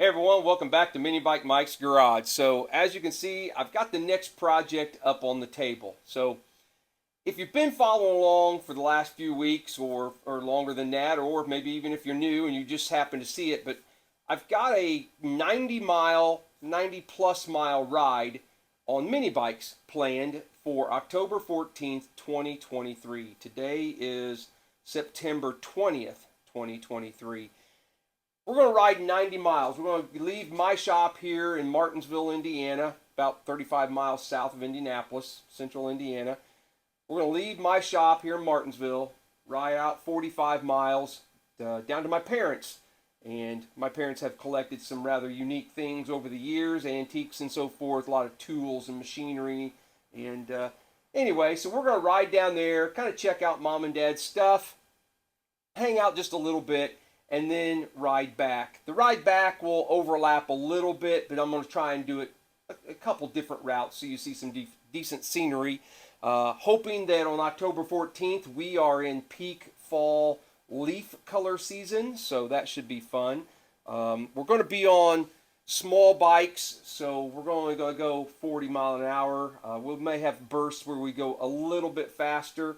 Hey everyone, welcome back to Mini Bike Mike's Garage. So as you can see, I've got the next project up on the table. So if you've been following along for the last few weeks or longer than that, or maybe even if you're new and you just happen to see it, but I've got a 90 plus mile ride on mini bikes planned for October 14th, 2023. Today is September 20th, 2023. We're going to ride 90 miles. We're going to leave my shop here in Martinsville, Indiana, about 35 miles south of Indianapolis, central Indiana. We're going to leave my shop here in Martinsville, ride out 45 miles down to my parents. And my parents have collected some rather unique things over the years, antiques and so forth, a lot of tools and machinery. And anyway, so we're going to ride down there, kind of check out mom and dad's stuff, hang out just a little bit, and then ride back. The ride back will overlap a little bit, but I'm going to try and do it a couple different routes so you see some decent scenery. Hoping that on October 14th we are in peak fall leaf color season, so that should be fun. We're going to be on small bikes, so we're only going to go 40 mile an hour. We may have bursts where we go a little bit faster.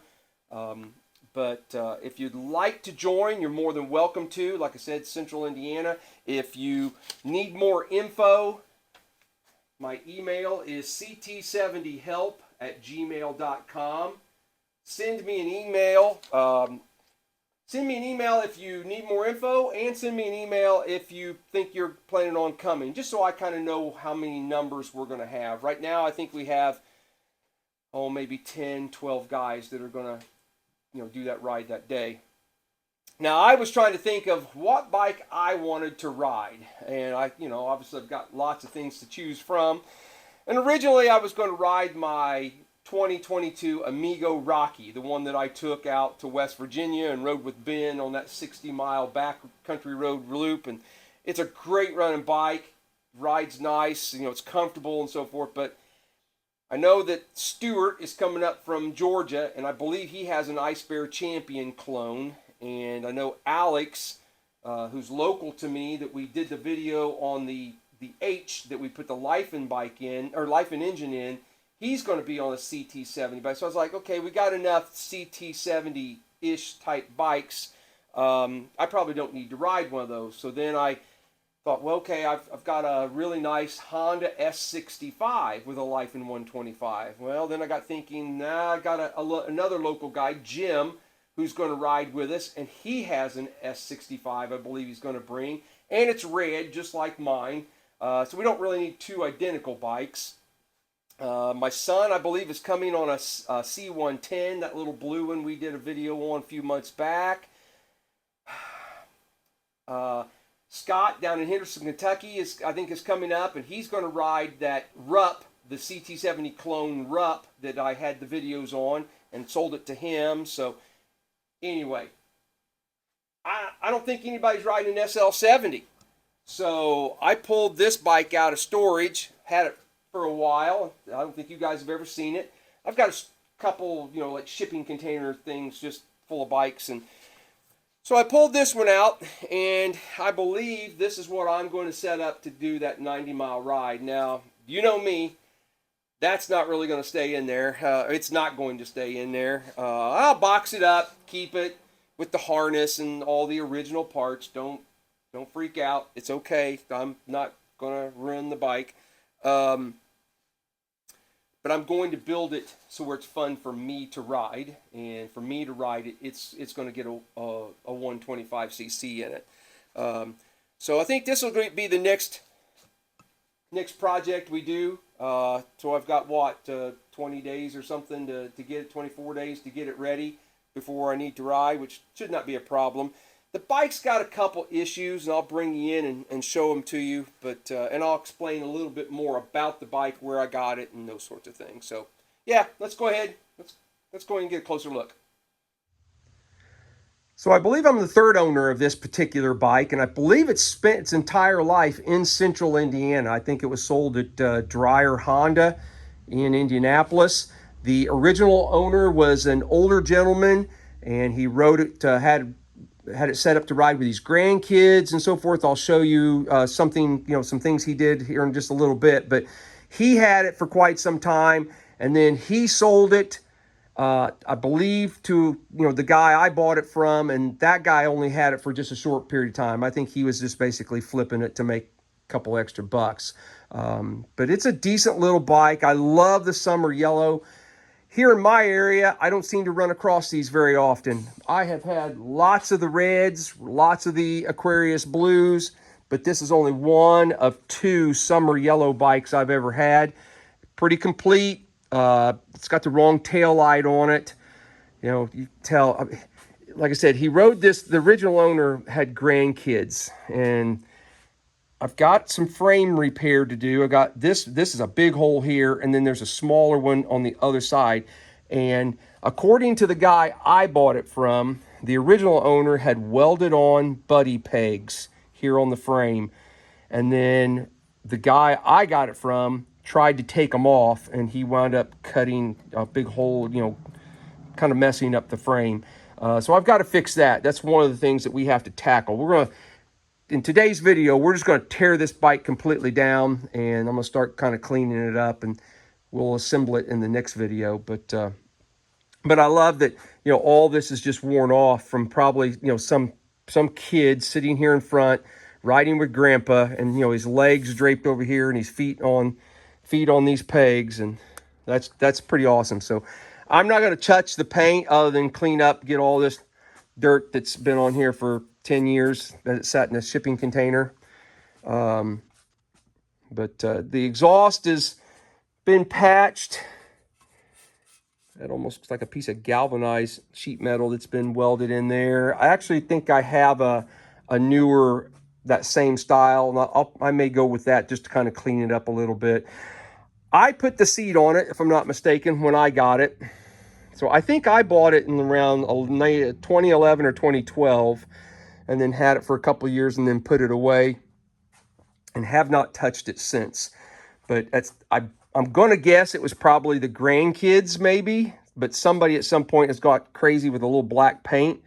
But if you'd like to join, you're more than welcome to. Like I said, Central Indiana. If you need more info, my email is ct70help@gmail.com. Send me an email. Send me an email if you need more info, and send me an email if you think you're planning on coming, just so I kind of know how many numbers we're going to have. Right now, I think we have, maybe 10, 12 guys that are going to do that ride that day. Now, I was trying to think of what bike I wanted to ride, and obviously I've got lots of things to choose from. And originally I was going to ride my 2022 Amigo Rocky, the one that I took out to West Virginia and rode with Ben on that 60-mile backcountry road loop. And it's a great running bike, rides nice, it's comfortable and so forth, but I know that Stuart is coming up from Georgia, and I believe he has an Ice Bear Champion clone. And I know Alex, who's local to me, that we did the video on the H that we put the Lifan bike in, or Lifan engine in. He's going to be on a CT70 bike. So I was like, okay, we got enough CT70-ish type bikes. I probably don't need to ride one of those. So then I thought, well, okay, I've got a really nice Honda S65 with a Lifan 125. Well, then I got thinking, I got another local guy, Jim, who's going to ride with us, and he has an S65, I believe he's going to bring, and it's red, just like mine. So we don't really need two identical bikes. My son, I believe, is coming on a C110, that little blue one we did a video on a few months back. Scott down in Henderson, Kentucky, I think is coming up, and he's going to ride that Rupp, the CT70 clone Rupp that I had the videos on and sold it to him. So anyway, I don't think anybody's riding an SL70. So I pulled this bike out of storage, had it for a while. I don't think you guys have ever seen it. I've got a couple, like shipping container things just full of bikes, and so I pulled this one out, and I believe this is what I'm going to set up to do that 90-mile ride. Now, you know me, that's not really going to stay in there. It's not going to stay in there. I'll box it up, keep it with the harness and all the original parts. Don't freak out. It's okay. I'm not going to ruin the bike. But I'm going to build it so where it's fun for me to ride, and for me to ride it, it's going to get a 125cc in it. So I think this will be the next project we do. So I've got 20 days or something to get it, 24 days to get it ready before I need to ride, which should not be a problem. The bike's got a couple issues, and I'll bring you in and show them to you. But and I'll explain a little bit more about the bike, where I got it, and those sorts of things. So yeah, let's go ahead. Let's go ahead and get a closer look. So I believe I'm the third owner of this particular bike, and I believe it's spent its entire life in central Indiana. I think it was sold at Dreyer Honda in Indianapolis. The original owner was an older gentleman, and he rode it, had had it set up to ride with his grandkids and so forth. I'll show you something, some things he did here in just a little bit. But he had it for quite some time, and then he sold it, I believe, to the guy I bought it from, and that guy only had it for just a short period of time. I think he was just basically flipping it to make a couple extra bucks. But it's a decent little bike. I love the summer yellow. Here in my area, I don't seem to run across these very often. I have had lots of the reds, lots of the Aquarius blues, but this is only one of 2 summer yellow bikes I've ever had. Pretty complete. It's got the wrong tail light on it. You tell, like I said, he rode this, the original owner had grandkids, and I've got some frame repair to do. I got this is a big hole here, and then there's a smaller one on the other side. And according to the guy I bought it from, the original owner had welded on buddy pegs here on the frame. And then the guy I got it from tried to take them off, and he wound up cutting a big hole, kind of messing up the frame. So I've got to fix that. That's one of the things that we have to tackle. In today's video, we're just going to tear this bike completely down, and I'm going to start kind of cleaning it up, and we'll assemble it in the next video. But I love that, all this is just worn off from probably, some kid sitting here in front, riding with grandpa, and, his legs draped over here and his feet on these pegs, and that's pretty awesome. So I'm not going to touch the paint other than clean up, get all this dirt that's been on here for 10 years that it sat in a shipping container. But the exhaust has been patched. That almost looks like a piece of galvanized sheet metal that's been welded in there. I actually think I have a newer, that same style, and I may go with that just to kind of clean it up a little bit. I put the seat on it, if I'm not mistaken, when I got it. So I think I bought it in around 2011 or 2012, and then had it for a couple of years and then put it away and have not touched it since. But I'm going to guess it was probably the grandkids maybe, but somebody at some point has got crazy with a little black paint,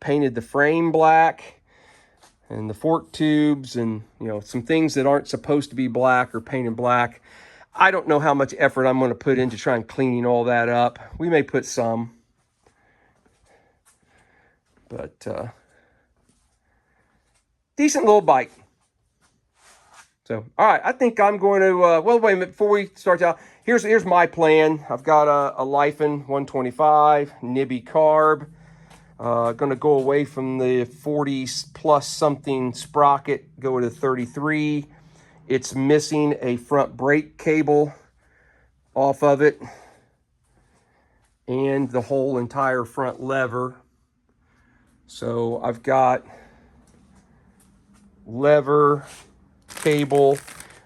painted the frame black and the fork tubes and, some things that aren't supposed to be black or painted black. I don't know how much effort I'm going to put into trying cleaning all that up. We may put some, but decent little bike. So, all right, I think I'm going to, well, wait a minute, before we start out, here's my plan. I've got a Lifan 125, nibby carb. Going to go away from the 40 plus something sprocket, go to 33. It's missing a front brake cable off of it and the whole entire front lever. So I've got lever, cable.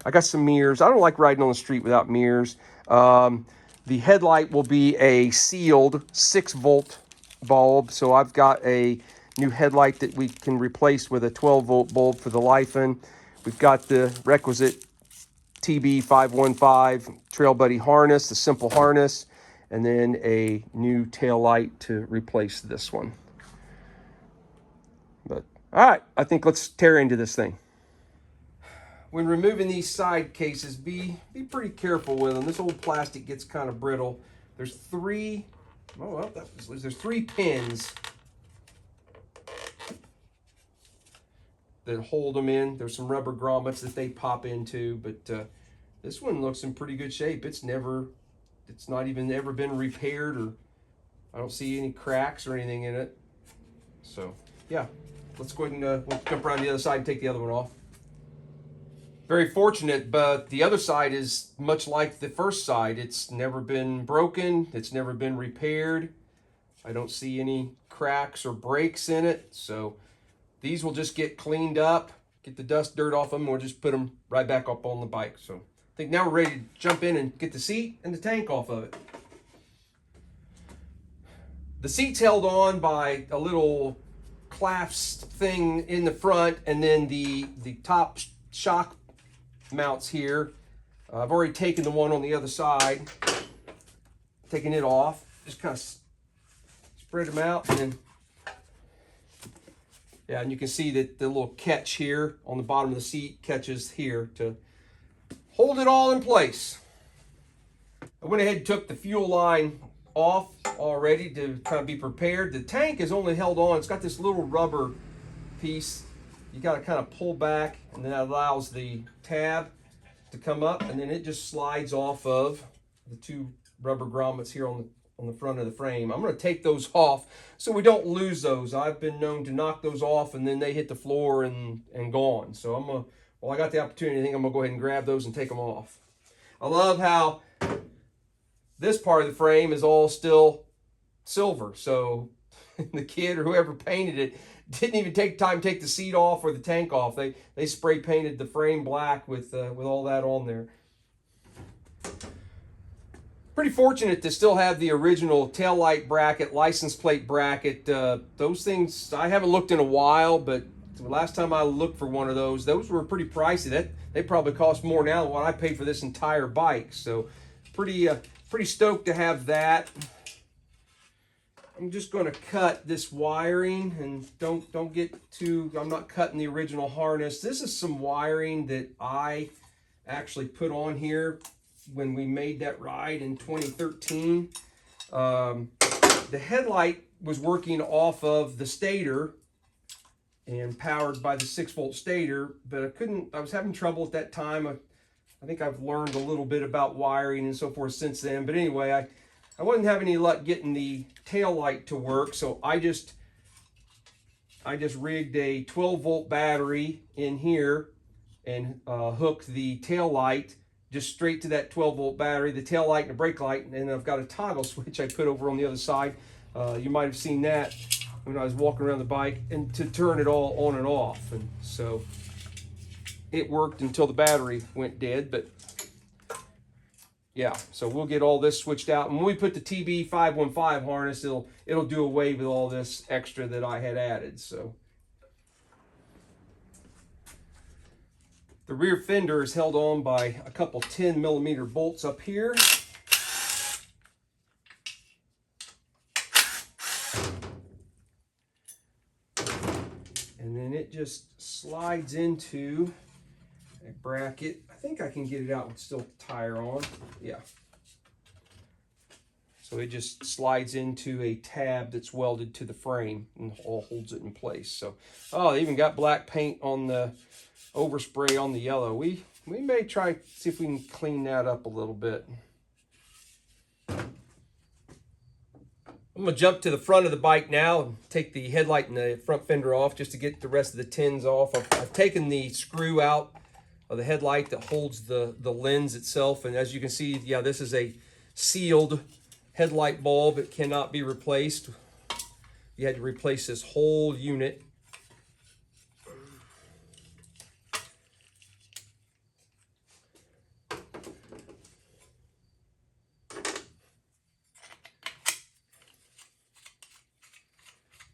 I got some mirrors. I don't like riding on the street without mirrors. The headlight will be a sealed 6-volt bulb. So I've got a new headlight that we can replace with a 12-volt bulb for the Lifan. We've got the requisite TB515 Trail Buddy harness, the simple harness, and then a new tail light to replace this one. But all right, I think let's tear into this thing. When removing these side cases, be pretty careful with them. This old plastic gets kind of brittle. There's 3 pins that hold them in. There's some rubber grommets that they pop into, but this one looks in pretty good shape. It's not even ever been repaired, or I don't see any cracks or anything in it. So yeah, let's go ahead and we'll jump around the other side and take the other one off. Very fortunate, but the other side is much like the first side. It's never been broken. It's never been repaired. I don't see any cracks or breaks in it. So these will just get cleaned up, get the dust, dirt off them, and we'll just put them right back up on the bike. So I think now we're ready to jump in and get the seat and the tank off of it. The seat's held on by a little clasp thing in the front, and then the top shock mounts here. I've already taken the one on the other side, taking it off. Just kind of spread them out and then Yeah, and you can see that the little catch here on the bottom of the seat catches here to hold it all in place. I went ahead and took the fuel line off already to kind of be prepared. The tank is only held on. It's got this little rubber piece. You got to kind of pull back, and that allows the tab to come up, and then it just slides off of the two rubber grommets here on the front of the frame. I'm going to take those off so we don't lose those. I've been known to knock those off and then they hit the floor and gone. So I'm going to, well, I got the opportunity. I think I'm going to go ahead and grab those and take them off. I love how this part of the frame is all still silver. So the kid or whoever painted it didn't even take time to take the seat off or the tank off. They spray painted the frame black with all that on there. Pretty fortunate to still have the original taillight bracket, license plate bracket. Those things, I haven't looked in a while, but the last time I looked for one of those were pretty pricey. They probably cost more now than what I paid for this entire bike. So pretty stoked to have that. I'm just going to cut this wiring, and don't get too, I'm not cutting the original harness. This is some wiring that I actually put on here when we made that ride in 2013. The headlight was working off of the stator and powered by the 6-volt stator, but I was having trouble at that time. I think I've learned a little bit about wiring and so forth since then. But anyway, I wasn't having any luck getting the tail light to work, so I just rigged a 12-volt battery in here and hooked the tail light just straight to that 12-volt battery, the tail light and the brake light, and then I've got a toggle switch I put over on the other side. You might have seen that when I was walking around the bike, and to turn it all on and off. And so it worked until the battery went dead, but yeah, so we'll get all this switched out. And when we put the TB515 harness, it'll do away with all this extra that I had added. So the rear fender is held on by a couple 10mm bolts up here. And then it just slides into a bracket. I think I can get it out with still the tire on. Yeah. So it just slides into a tab that's welded to the frame and all holds it in place. So, oh, they even got black paint on the overspray on the yellow. We may try to see if we can clean that up a little bit. I'm gonna jump to the front of the bike now and take the headlight and the front fender off just to get the rest of the tins off. I've taken the screw out of the headlight that holds the lens itself, and as you can see, yeah, this is a sealed headlight bulb. It cannot be replaced. You had to replace this whole unit.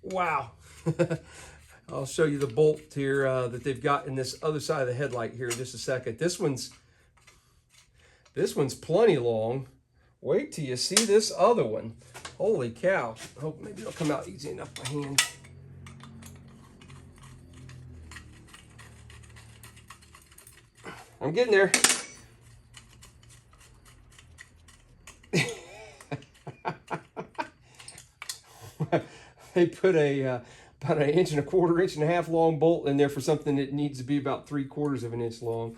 Wow. I'll show you the bolt here that they've got in this other side of the headlight here in just a second. This one's plenty long. Wait till you see this other one. Holy cow. Hope maybe it'll come out easy enough by hand. I'm getting there. They put about an 1.25 inch, 1.5 inch long bolt in there for something that needs to be about 3/4 of an inch long.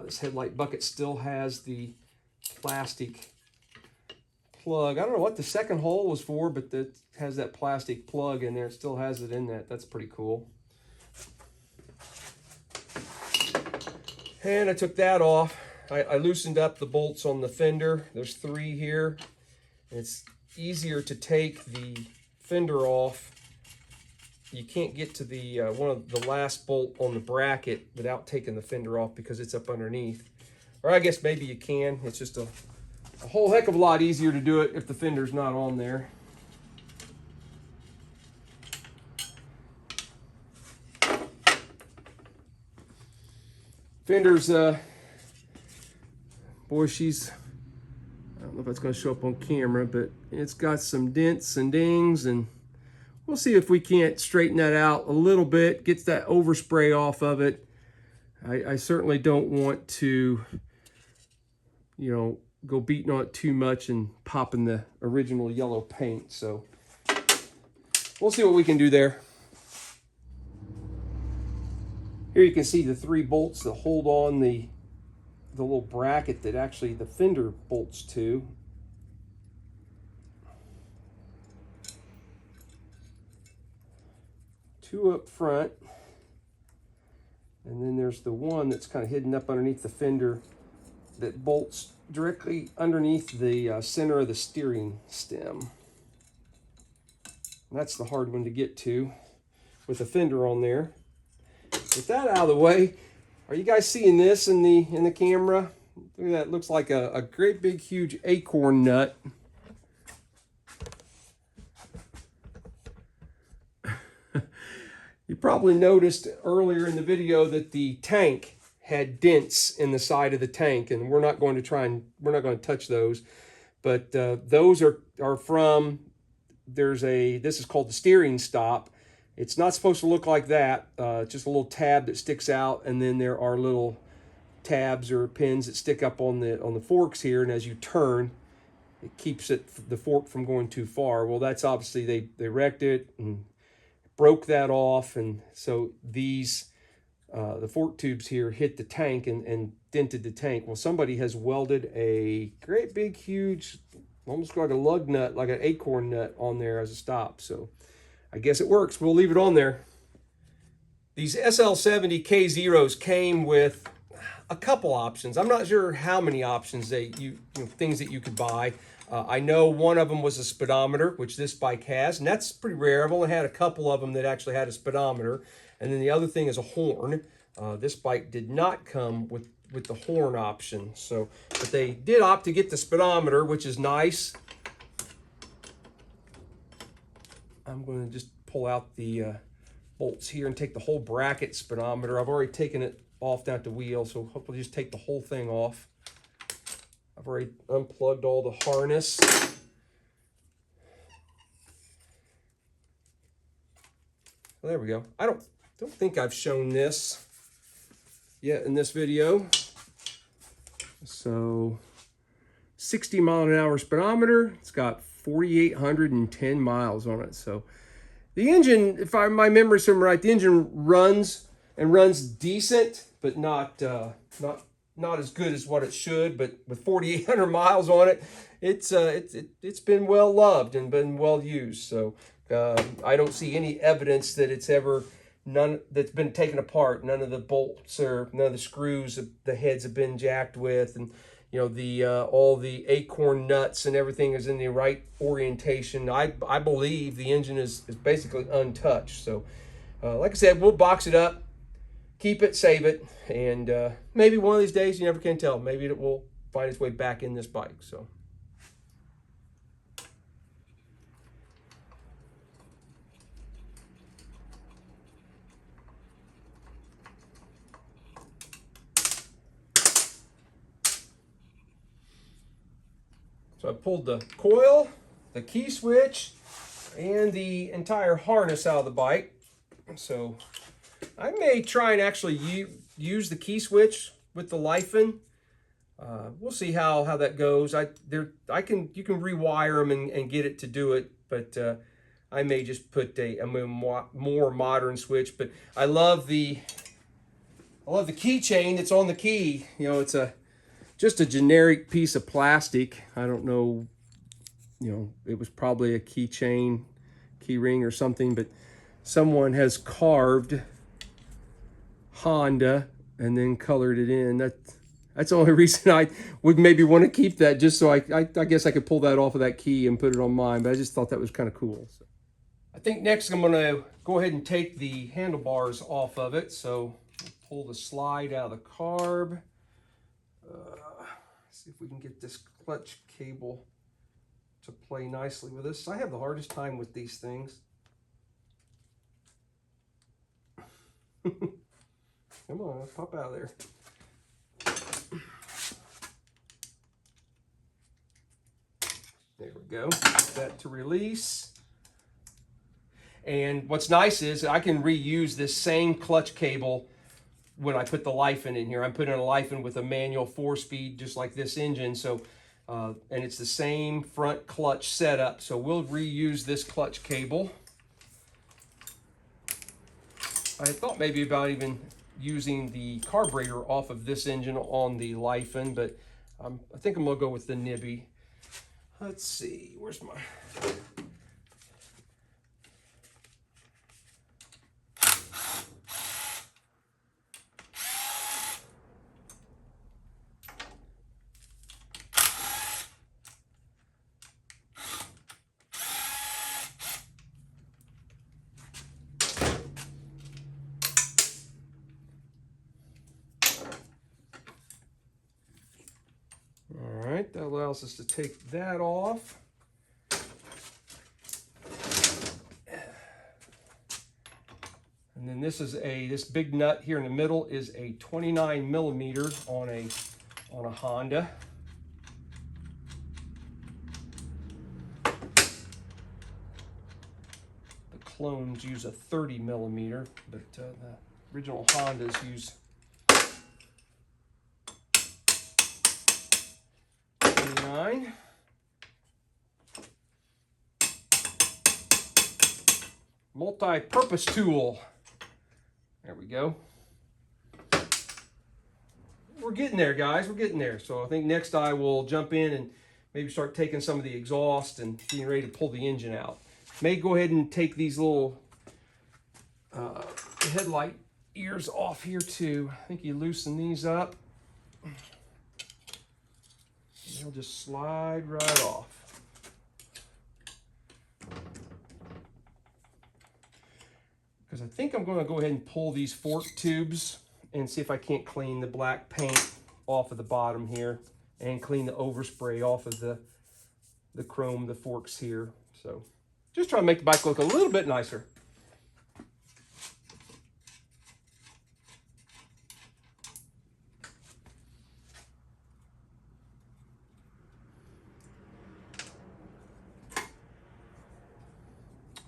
This headlight bucket still has the plastic plug. I don't know what the second hole was for, but it has that plastic plug in there. It still has it in that. That's pretty cool. And I took that off. I loosened up the bolts on the fender. There's 3 here. It's easier to take the fender off. You can't get to the one of the last bolt on the bracket without taking the fender off because it's up underneath. Or I guess maybe you can. It's just a whole heck of a lot easier to do it if the fender's not on there. Fender's boy, she's, I don't know if that's going to show up on camera, but it's got some dents and dings, and we'll see if we can't straighten that out a little bit, get that overspray off of it. I certainly don't want to, you know, go beating on it too much and popping the original yellow paint. So we'll see what we can do there. Here you can see the 3 bolts that hold on the little bracket that actually the fender bolts to. Two up front, and then there's the one that's kind of hidden up underneath the fender that bolts directly underneath the center of the steering stem. And that's the hard one to get to with the fender on there. With that out of the way, are you guys seeing this in the camera? Look at that, it looks like a great big huge acorn nut. You probably noticed earlier in the video that the tank had dents in the side of the tank, and we're not going to touch those. But those are from, this is called the steering stop. It's not supposed to look like that. Just a little tab that sticks out, and then there are little tabs or pins that stick up on the forks here, and as you turn, it keeps the fork from going too far. Well, that's obviously they wrecked it and broke that off, and so these the fork tubes here hit the tank and dented the tank. Well, somebody has welded a great big huge, almost like a lug nut, like an acorn nut on there as a stop. So I guess it works. We'll leave it on there. These SL70K0s came with a couple options. I'm not sure how many options things that you could buy. I know one of them was a speedometer, which this bike has, and that's pretty rare. I've only had a couple of them that actually had a speedometer. And then the other thing is a horn. This bike did not come with the horn option. So, but they did opt to get the speedometer, which is nice. I'm going to just pull out the bolts here and take the whole bracket speedometer. I've already taken it off down at the wheel, so hopefully just take the whole thing off. I've already unplugged all the harness. Well, there we go. I don't think I've shown this yet in this video. So 60 mile an hour speedometer. It's got 4,810 miles on it. So the engine, if my memory serves right, the engine runs decent, but not as good as what it should. But with 4,800 miles on it, it's been well loved and been well used. So I don't see any evidence that that's been taken apart. None of the bolts or none of the screws, the heads have been jacked with, and you know all the acorn nuts and everything is in the right orientation. I believe the engine is basically untouched. So like I said, we'll box it up, keep it, save it, and maybe one of these days, you never can tell, maybe it will find its way back in this bike. So I pulled the coil, the key switch, and the entire harness out of the bike. So I may try and actually use the key switch with the Lifan. We'll see how that goes. You can rewire them and get it to do it, but I may just put a more modern switch. But I love the keychain that's on the key. You know, it's just a generic piece of plastic. I don't know, you know, it was probably a keychain, key ring or something, but someone has carved Honda and then colored it in. That's the only reason I would maybe want to keep that, just so I guess I could pull that off of that key and put it on mine, but I just thought that was kind of cool. So I think next I'm going to go ahead and take the handlebars off of it. So pull the slide out of the carb. See if we can get this clutch cable to play nicely with this. I have the hardest time with these things. Come on, let's pop out of there. There we go. Get that to release. And what's nice is I can reuse this same clutch cable when I put the Lifan in here. I'm putting a Lifan with a manual 4-speed, just like this engine. So, and it's the same front clutch setup. So we'll reuse this clutch cable. I thought maybe about even using the carburetor off of this engine on the Lifan, but I think I'm gonna go with the nibby. Let's see, where's my... All right, that allows us to take that off. And then this is this big nut here in the middle is a 29 millimeter on a Honda. The clones use a 30 millimeter, but the original Hondas use 29. Multi-purpose tool. There we go. We're getting there, guys. We're getting there. So I think next I will jump in and maybe start taking some of the exhaust and getting ready to pull the engine out. May go ahead and take these little headlight ears off here too. I think you loosen these up. They'll just slide right off. Because I think I'm going to go ahead and pull these fork tubes and see if I can't clean the black paint off of the bottom here and clean the overspray off of the chrome, the forks here. So just trying to make the bike look a little bit nicer.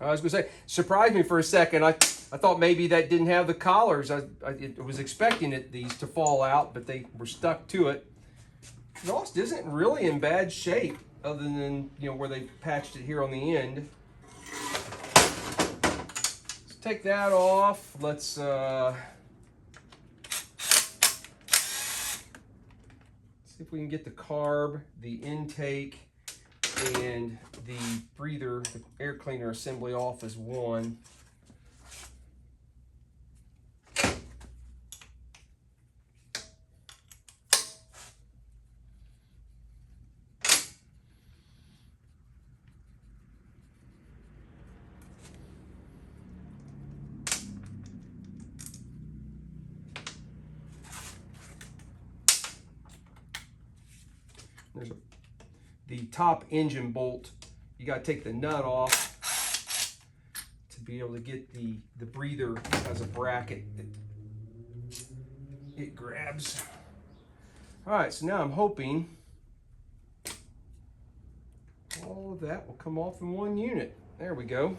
I was going to say, surprised me for a second. I thought maybe that didn't have the collars. I was expecting these to fall out, but they were stuck to it. Exhaust isn't really in bad shape, other than where they patched it here on the end. Let's take that off. Let's see if we can get the carb, the intake, and the breather, the air cleaner assembly off as one. There's the top engine bolt. You got to take the nut off to be able to get the breather as a bracket that it grabs. All right, so now I'm hoping all of that will come off in one unit. There we go.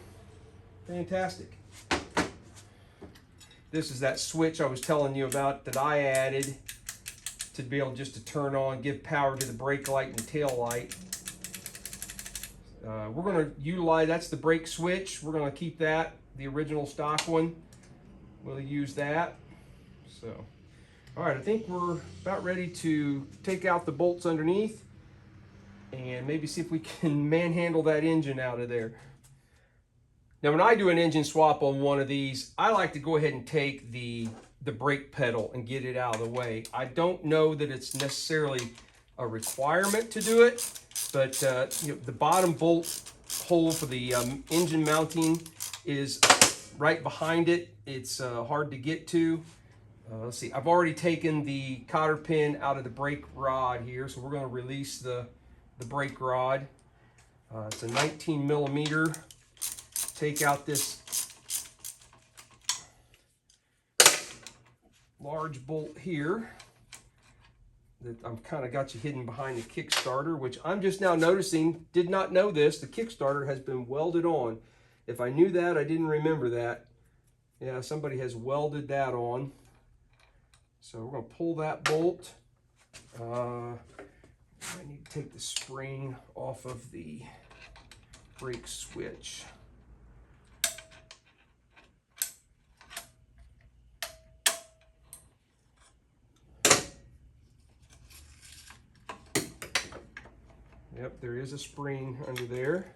Fantastic. This is that switch I was telling you about that I added to be able just to turn on, give power to the brake light and tail light. We're going to utilize, that's the brake switch. We're going to keep that, the original stock one. We'll use that. So, all right, I think we're about ready to take out the bolts underneath and maybe see if we can manhandle that engine out of there. Now, when I do an engine swap on one of these, I like to go ahead and take the brake pedal and get it out of the way. I don't know that it's necessarily a requirement to do it, but the bottom bolt hole for the engine mounting is right behind it. It's hard to get to. Let's see, I've already taken the cotter pin out of the brake rod here, so we're going to release the brake rod. It's a 19 millimeter. Take out this large bolt here. that I'm kind of got you hidden behind the Kickstarter, which I'm just now noticing, did not know this, the Kickstarter has been welded on. If I knew that, I didn't remember that. Yeah, somebody has welded that on. So we're going to pull that bolt. I need to take the spring off of the brake switch. Yep, there is a spring under there.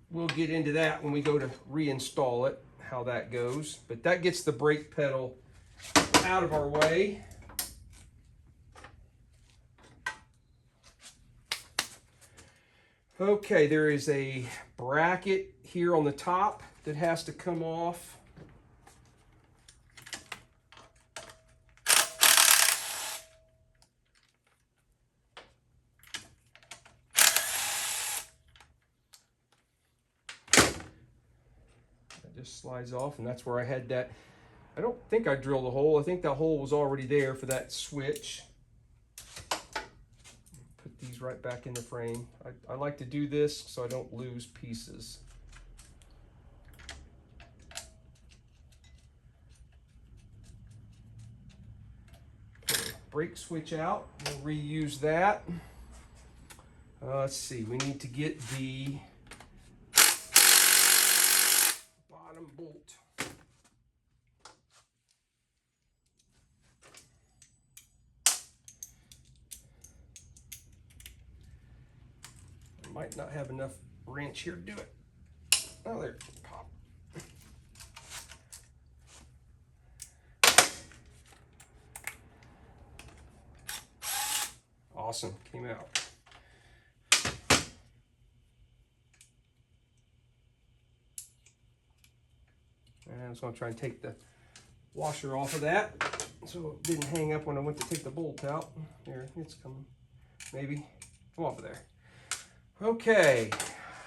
We'll get into that when we go to reinstall it, how that goes. But that gets the brake pedal out of our way. Okay, there is a bracket here on the top that has to come off. Just slides off, and that's where I had that. I don't think I drilled a hole. I think that hole was already there for that switch. Put these right back in the frame. I like to do this so I don't lose pieces. Brake switch out. We'll reuse that. Let's see. We need to get the bolt. I might not have enough wrench here to do it. Oh, there, pop. Awesome, came out. And I was going to try and take the washer off of that so it didn't hang up when I went to take the bolt out. There, it's coming. Maybe. Come off of there. Okay,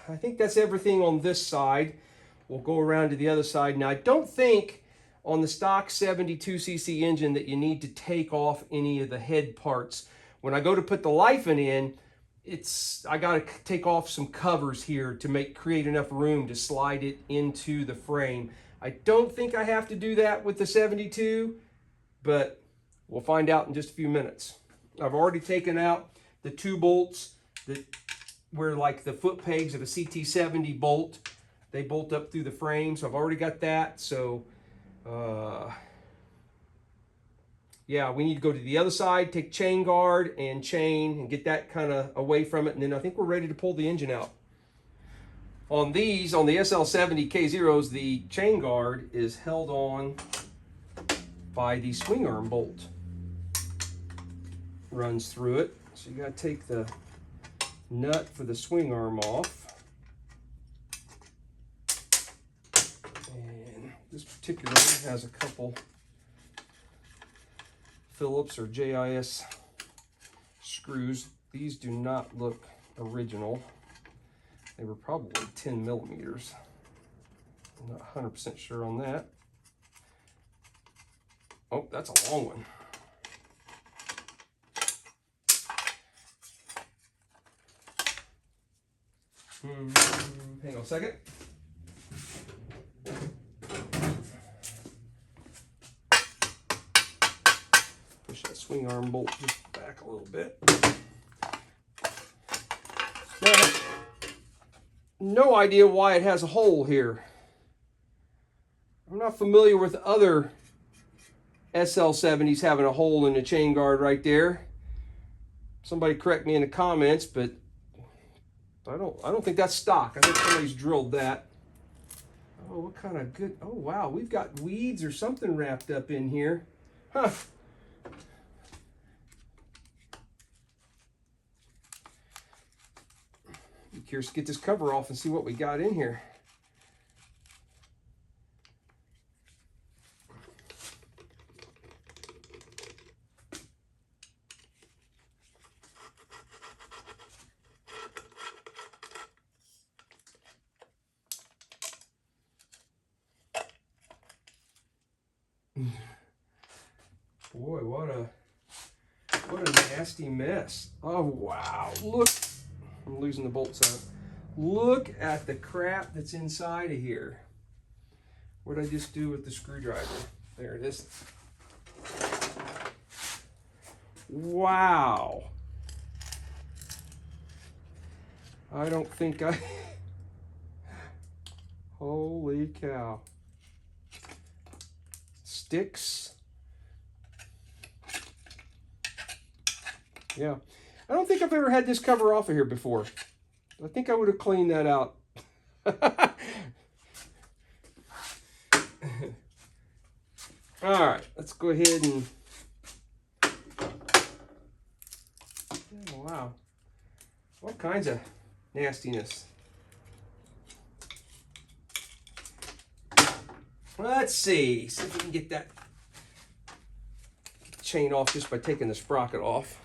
I think that's everything on this side. We'll go around to the other side. Now, I don't think on the stock 72cc engine that you need to take off any of the head parts. When I go to put the Lifan in, I got to take off some covers here to create enough room to slide it into the frame. I don't think I have to do that with the 72, but we'll find out in just a few minutes. I've already taken out the 2 bolts that were like the foot pegs of a CT70 bolt. They bolt up through the frame, so I've already got that. So, yeah, we need to go to the other side, take chain guard and chain and get that kind of away from it, and then I think we're ready to pull the engine out. On these, on the SL70K0s, the chain guard is held on by the swing arm bolt. Runs through it. So you got to take the nut for the swing arm off. And this particular one has a couple Phillips or JIS screws. These do not look original. They were probably 10 millimeters. I'm not 100% sure on that. Oh, that's a long one. Hang on a second. Push that swing arm bolt just back a little bit. Now, no idea why it has a hole here. I'm not familiar with other SL70s having a hole in the chain guard right there. Somebody correct me in the comments, but I don't think that's stock. I think somebody's drilled that. Oh, what kind of good, oh wow, we've got weeds or something wrapped up in here. Huh. Be curious to get this cover off and see what we got in here. Boy, what a nasty mess. Oh, wow. Look. I'm losing the bolts out. Look at the crap that's inside of here. What did I just do with the screwdriver? There it is. Wow. I don't think I... Holy cow. Sticks. Yeah. I don't think I've ever had this cover off of here before. I think I would have cleaned that out. All right, let's go ahead and... Oh, wow. All kinds of nastiness. Let's see if we can get that chain off just by taking the sprocket off.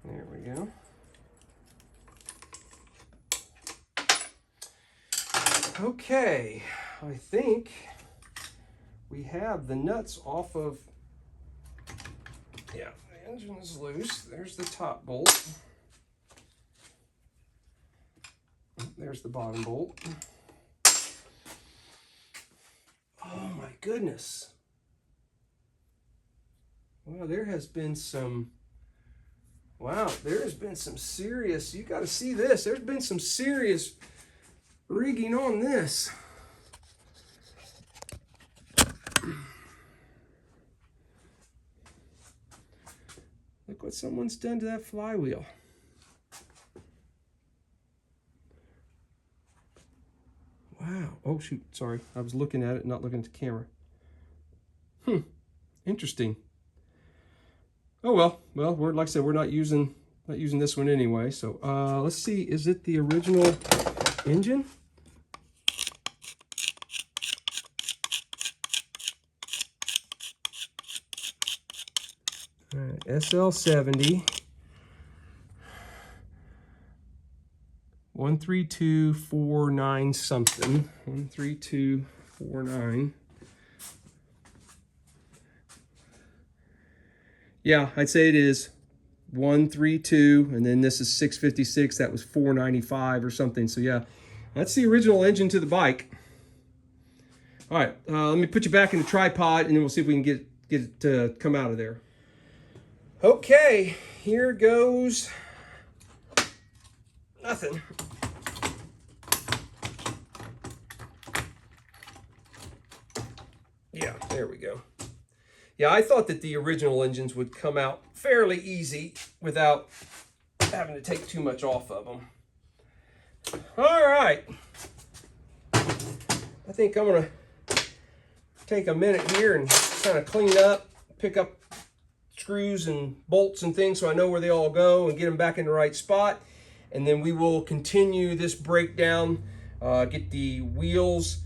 There we go. Okay, I think we have the nuts off of... Yeah, the engine is loose. There's the top bolt. There's the bottom bolt. Oh my goodness. Well, there has been some... Wow, there has been some serious... You got to see this. There's been some serious rigging on this. Look what someone's done to that flywheel. Wow. Oh, shoot. Sorry. I was looking at it, not looking at the camera. Interesting. Oh, well. Well, we're, like I said, we're not using this one anyway. So let's see. Is it the original engine? All right, SL70 13249 something. 13249. Yeah, I'd say it is 132, and then this is 656. That was 495 or something. So yeah, that's the original engine to the bike. All right, let me put you back in the tripod, and then we'll see if we can get it to come out of there. Okay, here goes nothing. Yeah, there we go. Yeah, I thought that the original engines would come out fairly easy without having to take too much off of them. All right. I think I'm going to take a minute here and kind of clean up, pick up screws and bolts and things so I know where they all go and get them back in the right spot. And then we will continue this breakdown, get the wheels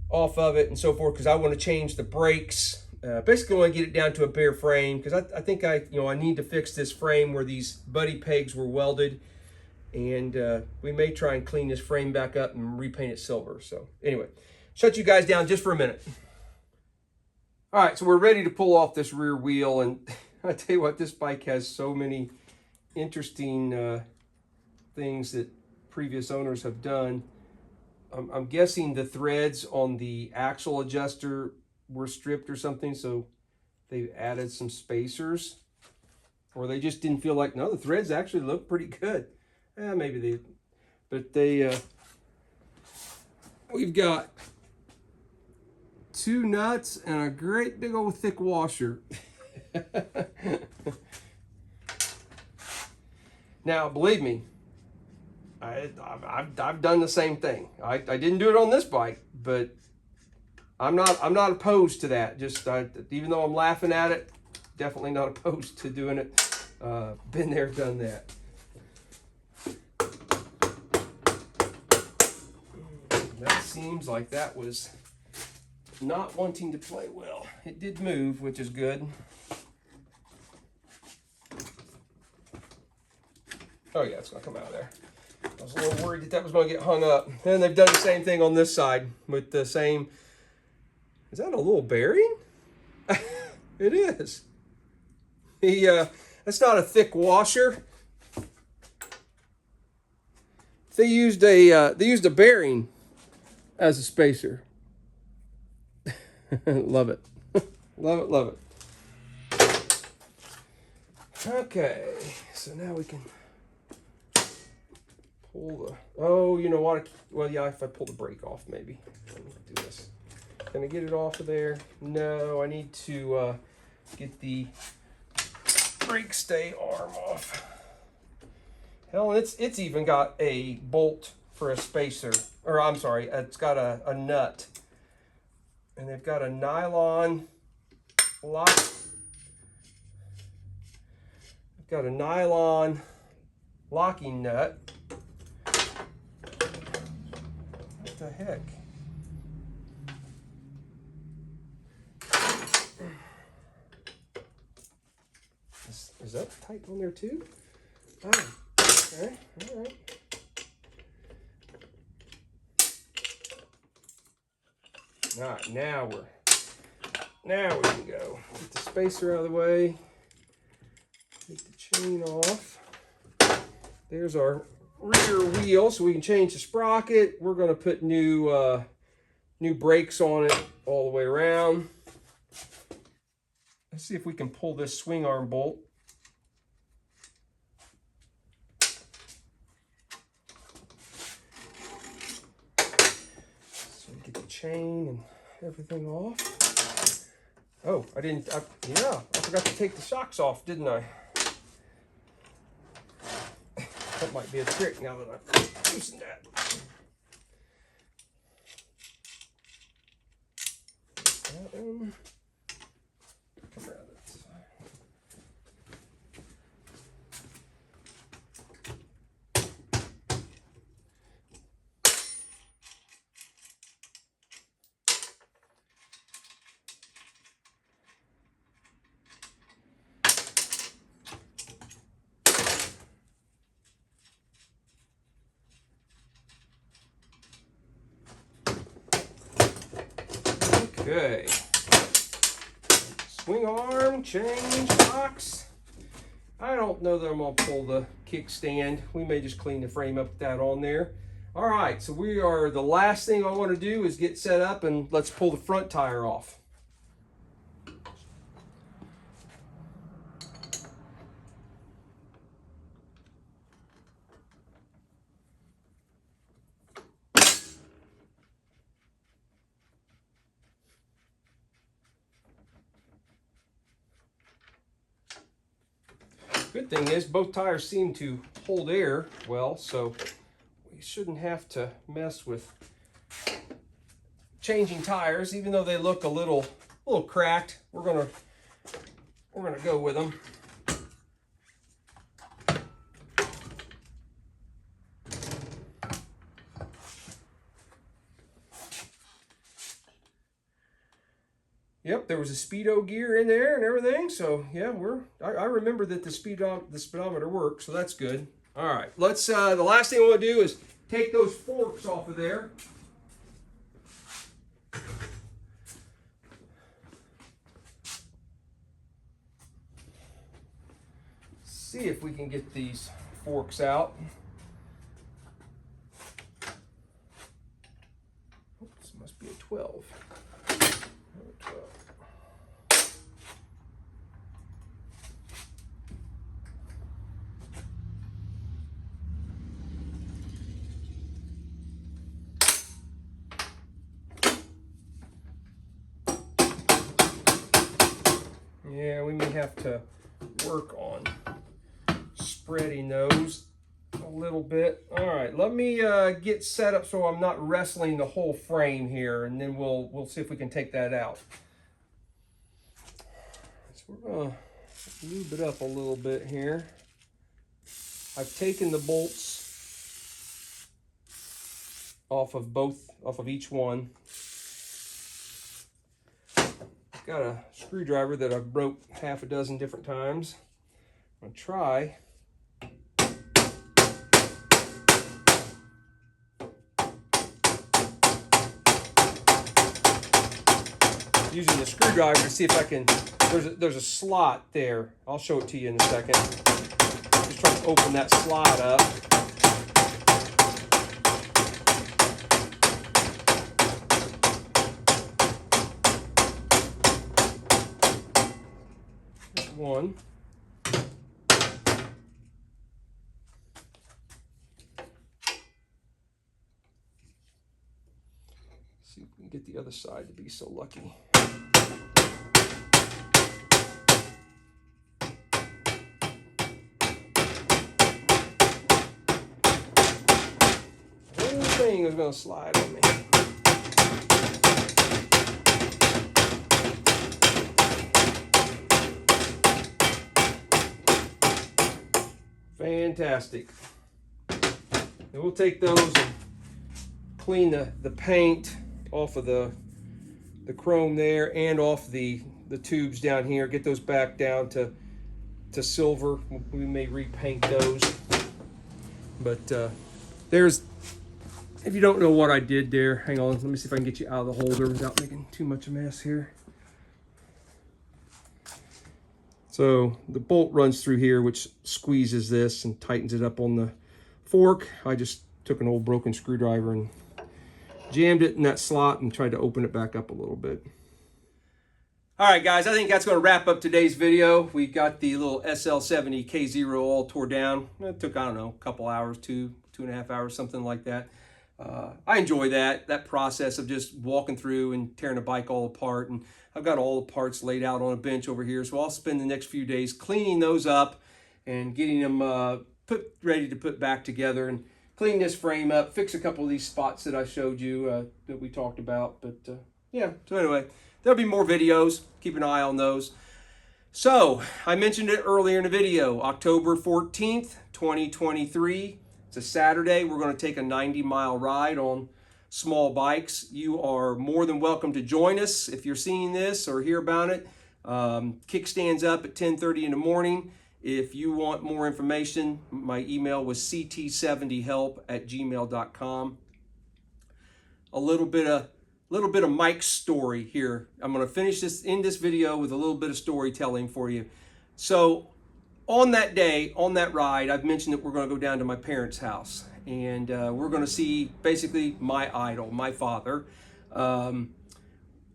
off of it and so forth, because I want to change the brakes. Basically, I want to get it down to a bare frame, because I think I need to fix this frame where these buddy pegs were welded, and we may try and clean this frame back up and repaint it silver. So anyway, shut you guys down just for a minute. All right, so we're ready to pull off this rear wheel, and I tell you what, this bike has so many interesting things that previous owners have done. I'm guessing the threads on the axle adjuster were stripped or something, so they added some spacers, or they just didn't feel like, no, the threads actually look pretty good. Maybe they, but they, we've got 2 nuts and a great big old thick washer. Now, believe me, I've done the same thing. I didn't do it on this bike, but I'm not opposed to that. Just even though I'm laughing at it, definitely not opposed to doing it. Been there, done that. That seems like that was not wanting to play well. It did move, which is good. Oh yeah, it's gonna come out of there. I was a little worried that that was going to get hung up. And they've done the same thing on this side with the same. Is that a little bearing? It is. That's not a thick washer. They used a bearing as a spacer. Love it. Love it, love it. Okay, so now we can pull the, oh, you know what? Well, yeah, if I pull the brake off, maybe. Let me do this. Can I get it off of there? No, I need to get the brake stay arm off. Hell, it's even got a bolt for a spacer, or I'm sorry, it's got a nut. And they've got a nylon lock. They've got a nylon locking nut. What the heck? Is that tight on there too? Oh, okay, all right. All right, now we can go. Get the spacer out of the way. Take the chain off. There's our rear wheel, so we can change the sprocket. We're going to put new brakes on it all the way around. Let's see if we can pull this swing arm bolt. So we get the chain and everything off. Oh, yeah, I forgot to take the shocks off, didn't I? That might be a trick now that I've loosened that. That one. Come around that side. Okay. Swing arm, change, box. I don't know that I'm gonna pull the kickstand. We may just clean the frame up with that on there. All right, so the last thing I want to do is get set up, and let's pull the front tire off. Good thing is both tires seem to hold air well, so we shouldn't have to mess with changing tires, even though they look a little cracked. We're gonna go with them. Yep, there was a speedo gear in there and everything. So yeah, I remember that the speedometer works, so that's good. All right, let's. The last thing I want to do is take those forks off of there. See if we can get these forks out. Oh, this must be a 12. Yeah, we may have to work on spreading those a little bit. All right, let me get set up so I'm not wrestling the whole frame here, and then we'll see if we can take that out. So we're gonna lube it up a little bit here. I've taken the bolts off of each one. Got a screwdriver that I've broke half a dozen different times. I'm gonna try. using the screwdriver to see if I can, there's a slot there. I'll show it to you in a second. Just trying to open that slot up. There's one. See if we can get the other side to be so lucky. The whole thing is going to slide on me. Fantastic. And we'll take those and clean the paint off of the chrome there and off the tubes down here. Get those back down to silver. We may repaint those. But there's, if you don't know what I did there, hang on, let me see if I can get you out of the holder without making too much of a mess here. So the bolt runs through here, which squeezes this and tightens it up on the fork. I just took an old broken screwdriver and jammed it in that slot and tried to open it back up a little bit. All right, guys, I think that's going to wrap up today's video. We got the little SL70K0 all tore down. It took, I don't know, a couple hours, two and a half hours, something like that. I enjoy that process of just walking through and tearing a bike all apart. And I've got all the parts laid out on a bench over here. So I'll spend the next few days cleaning those up and getting them ready to put back together, and clean this frame up, fix a couple of these spots that I showed you that we talked about. But yeah, so anyway, there'll be more videos. Keep an eye on those. So I mentioned it earlier in the video, October 14th, 2023. It's a Saturday. We're going to take a 90-mile ride on small bikes. You are more than welcome to join us if you're seeing this or hear about it. Kickstand's up at 10:30 in the morning. If you want more information, my email was ct70help@gmail.com. A little bit of Mike's story here. I'm going to finish this in this video with a little bit of storytelling for you. So on that day, on that ride, I've mentioned that we're going to go down to my parents' house, and we're going to see basically my idol, my father. I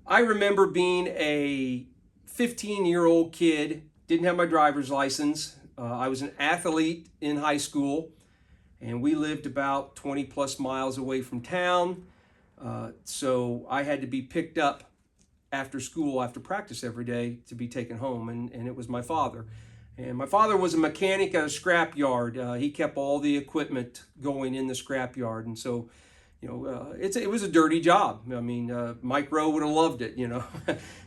remember being a 15-year-old kid, didn't have my driver's license. I was an athlete in high school, and we lived about 20 plus miles away from town. So I had to be picked up after school, after practice every day, to be taken home, and it was my father. And my father was a mechanic at a scrap yard. He kept all the equipment going in the scrap yard, and so, you know, it was a dirty job. I mean, Mike Rowe would have loved it, you know.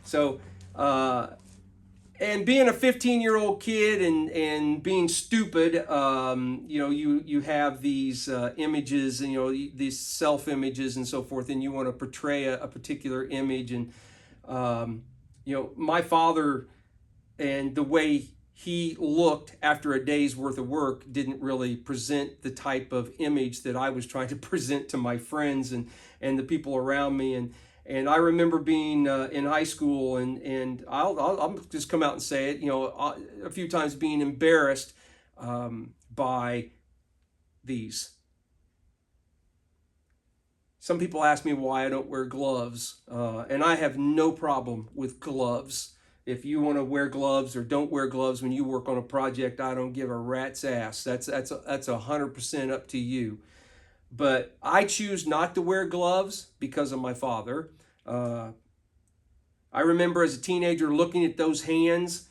So, and being a 15-year-old kid and being stupid, you know, you have these images, and, you know, these self-images and so forth, and you want to portray a particular image. And, you know, my father and the way he looked after a day's worth of work didn't really present the type of image that I was trying to present to my friends and the people around me. And I remember being in high school, and I'll just come out and say it, you know, a few times being embarrassed by these. Some people ask me why I don't wear gloves, and I have no problem with gloves. If you want to wear gloves or don't wear gloves when you work on a project, I don't give a rat's ass. That's 100% up to you. But I choose not to wear gloves because of my father. I remember as a teenager looking at those hands,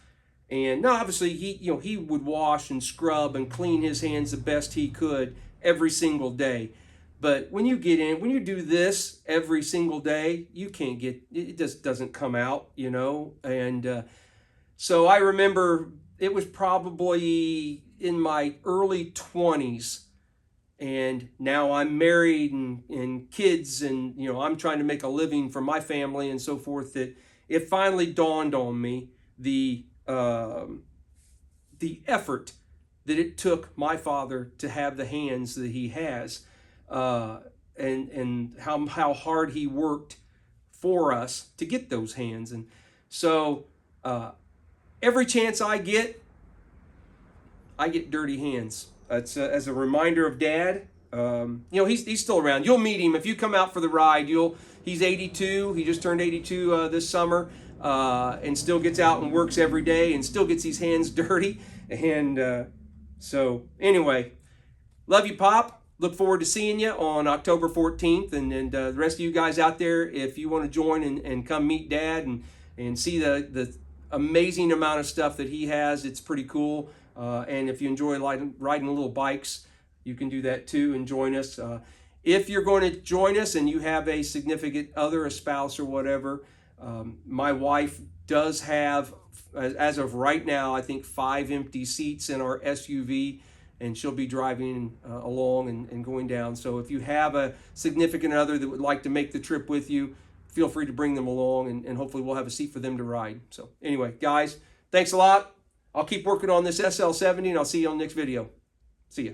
and now obviously he would wash and scrub and clean his hands the best he could every single day. But when you do this every single day, you can't get, it just doesn't come out, you know. And so I remember it was probably in my early 20s, and now I'm married and kids, and, you know, I'm trying to make a living for my family and so forth, that it finally dawned on me the effort that it took my father to have the hands that he has. And how hard he worked for us to get those hands. And so every chance I get dirty hands. That's as a reminder of Dad. You know, he's still around. You'll meet him if you come out for the ride. He's 82. He just turned 82 this summer, and still gets out and works every day, and still gets his hands dirty. And so anyway, love you, Pop. Look forward to seeing you on October 14th, and the rest of you guys out there, if you want to join and come meet Dad and see the amazing amount of stuff that he has, it's pretty cool. And if you enjoy riding little bikes, you can do that too and join us. If you're going to join us and you have a significant other, a spouse or whatever, my wife does have, as of right now, I think 5 empty seats in our SUV, and she'll be driving along and going down. So if you have a significant other that would like to make the trip with you, feel free to bring them along, and hopefully we'll have a seat for them to ride. So anyway, guys, thanks a lot. I'll keep working on this SL70, and I'll see you on the next video. See ya.